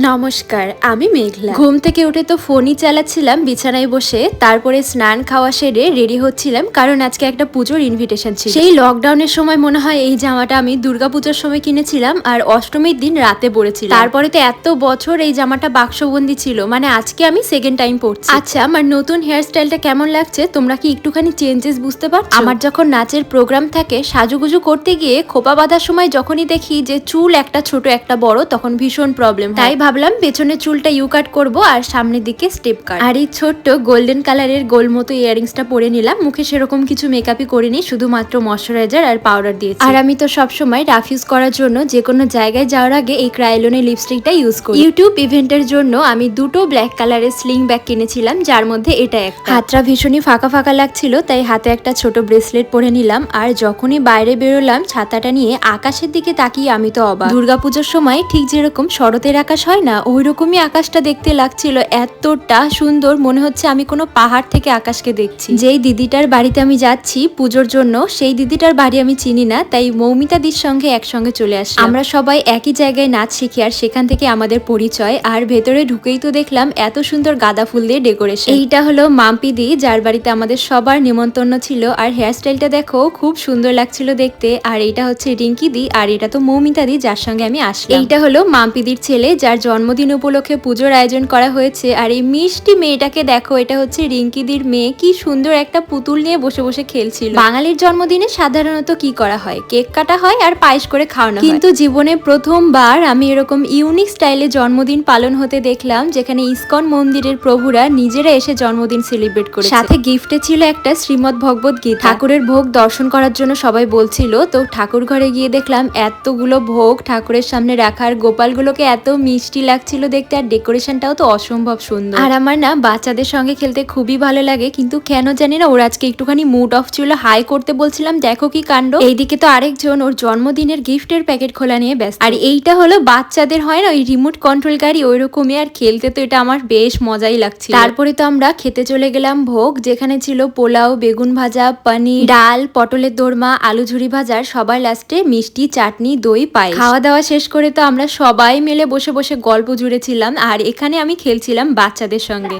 নমস্কার, আমি মেঘলা। ঘুম থেকে উঠে তো ফোনই চালাচ্ছিলাম বিছানায় বসে, তারপরে স্নান খাওয়া সেরে রেডি হচ্ছিলাম, কারণ আজকে একটা পুজোর ইনভিটেশন ছিল। সেই লকডাউনের সময় মনে হয় এই জামাটা আমি দুর্গাপুজোর সময় কিনেছিলাম আর অষ্টমীর দিন রাতে পরেছিলাম। তারপরে তো এত বছর এই জামাটা বাক্সবন্দি ছিল, মানে আজকে আমি সেকেন্ড টাইম পরছি। আচ্ছা, আমার নতুন হেয়ার স্টাইলটা কেমন লাগছে তোমরা কি একটুখানি চেঞ্জেস বুঝতে পারছো? আমার যখন নাচের প্রোগ্রাম থাকে, সাজুগুজু করতে গিয়ে খোপা বাঁধার সময় যখনই দেখি যে চুল একটা ছোট একটা বড়, তখন ভীষণ প্রবলেম হয়। তাই ভাবলাম পেছনের চুলটা ইউ কাট করবো আর সামনের দিকে স্টেপ কাট। আর এই ছোট্ট গোল্ডেন কালারের গোল মতো ইয়ারিংসটা পরে নিলাম। মুখে সেরকম কিছু মেকআপই করিনি, শুধুমাত্র ময়শ্চারাইজার আর পাউডার দিয়েছি। আর আমি তো সবসময় রাফ ইউজ করার জন্য যে কোনো জায়গায় যাওয়ার আগে এই ক্রায়োলনের লিপস্টিকটা ইউজ করি। ইউটিউব ইভেন্টের জন্য আমি দুটো ব্ল্যাক কালারের স্লিং ব্যাগ কিনেছিলাম, যার মধ্যে এটা একটা। হাতটা ভীষণই ফাঁকা ফাঁকা লাগছিল, তাই হাতে একটা ছোট ব্রেসলেট পরে নিলাম। আর যখনই বাইরে বেরোলাম ছাতাটা নিয়ে, আকাশের দিকে তাকিয়ে আমি তো অবাক। দুর্গাপুজোর সময় ঠিক যেরকম শরতের আকাশ হয় না, ওই রকমই আকাশটা দেখতে লাগছিল। এতটা সুন্দর মনে হচ্ছে আমি কোনো পাহাড় থেকে আকাশকে দেখছি। যেই দিদিটার বাড়িতে আমি যাচ্ছি পুজোর জন্য, সেই দিদিটার বাড়ি আমি চিনি না, তাই মৌমিতাদির সঙ্গে একসঙ্গে চলে আসি। আমরা সবাই একই জায়গায় নাচ শিখি আর সেখান থেকে আমাদের পরিচয়। আর ভেতরে ঢুকেই তো দেখলাম এত সুন্দর গাঁদা ফুল দিয়ে ডেকোরেশন। এইটা হলো মাম্পিদি, যার বাড়িতে আমাদের সবার নিমন্ত্রণ ছিল। আর হেয়ার স্টাইলটা দেখো, খুব সুন্দর লাগছিল দেখতে। আর এইটা হচ্ছে রিঙ্কিদি, আর এটা তো মৌমিতাদি, যার সঙ্গে আমি আসলাম। এইটা হলো মাম্পিদির ছেলে, যার জন্মদিন উপলক্ষে পুজোর আয়োজন করা হয়েছে। আর এই মিষ্টি মেয়েটাকে দেখো, এটা হচ্ছে রিঙ্কিদির মেয়ে। কি সুন্দর একটা পুতুল নিয়ে বসে বসে খেলছিল। বাঙালির জন্মদিনে সাধারণত কি করা হয়, কেক কাটা হয় আর পায়েস করে খাওয়ানো হয়। কিন্তু জীবনে প্রথমবার আমি এরকম ইউনিক স্টাইলে জন্মদিন পালন হতে দেখলাম, যেখানে ইসকন মন্দিরের প্রভুরা নিজেরা এসে জন্মদিন সেলিব্রেট করেছে। সাথে গিফটে ছিল একটা শ্রীমদ ভগবত গীতা। ঠাকুরের ভোগ দর্শন করার জন্য সবাই বলছিল, তো ঠাকুর ঘরে গিয়ে দেখলাম এতগুলো ভোগ ঠাকুরের সামনে রাখার। গোপালগুলোকে এত মিষ্টি লাগছিল দেখতে, আর ডেকোরেশনটাও তো অসম্ভব সুন্দর। আর আমার না বাচ্চাদের সঙ্গে খেলতে খুবই ভালো লাগে, কিন্তু কেন জানি না ওর আজকে একটুখানি মুড অফ ছিল। হাই করতে বলছিলাম, দেখো কি কাণ্ড। এইদিকে তো আরেকজন ওর জন্মদিনের গিফটের প্যাকেট খোলা নিয়ে ব্যস্ত। আর এইটা হলো বাচ্চাদের হয় না ওই রিমোট কন্ট্রোল গাড়ি, ওই রকমই। আর খেলতে তো এটা আমার বেশ মজাই লাগছিল। তারপরে তো আমরা খেতে চলে গেলাম ভোগ, যেখানে ছিল পোলাও, বেগুন ভাজা, পনির, ডাল, পটলের দোরমা, আলু ঝুরি ভাজার, সবার লাস্টে মিষ্টি, চাটনি, দই, পায়েস। খাওয়া দাওয়া শেষ করে তো আমরা সবাই মিলে বসে বসে গল্প জুড়েছিলাম। আর এখানে আমি খেলছিলাম বাচ্চাদের সঙ্গে।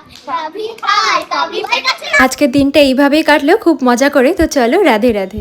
আজকের দিনটা এইভাবেই কাটলেও খুব মজা করে। তো চলো, রাধে রাধে।